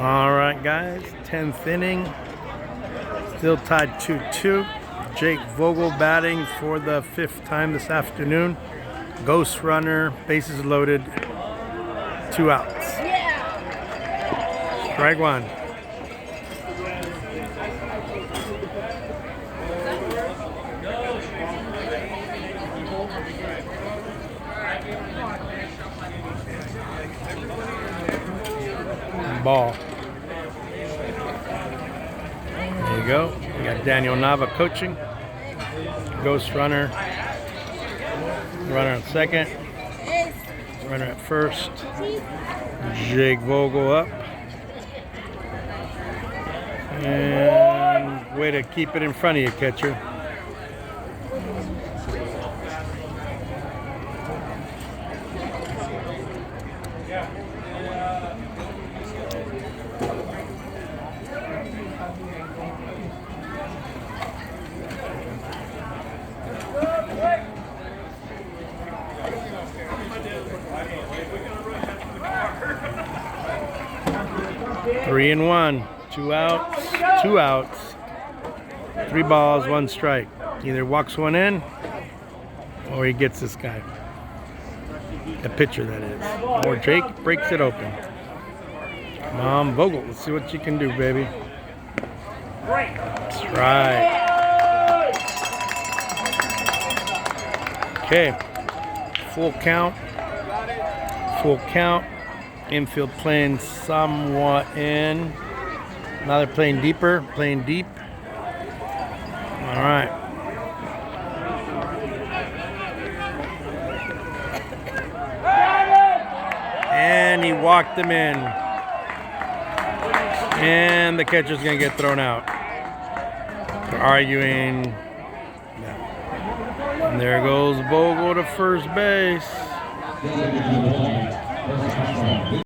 All right, guys, 10th inning. Still tied 2-2. Jake Vogel batting for the 5th time this afternoon. Ghost runner, bases loaded, 2 outs. Strike one. Ball. There you go. We got Daniel Nava coaching. Ghost runner. Runner at second. Runner at first. Jake Vogel up. And way to keep it in front of you, catcher. Three and one, 2 outs, 2 outs, 3 balls, 1 strike. Either walks one in, or he gets this guy. A pitcher, that is. Or Jake breaks it open. Come on, Vogel, let's see what you can do, baby. That's right. Okay, full count. Full count. Infield playing somewhat in. Now they're playing deeper, playing deep. All right. And he walked him in. And the catcher's going to get thrown out. They're arguing. And there goes Vogel to first base.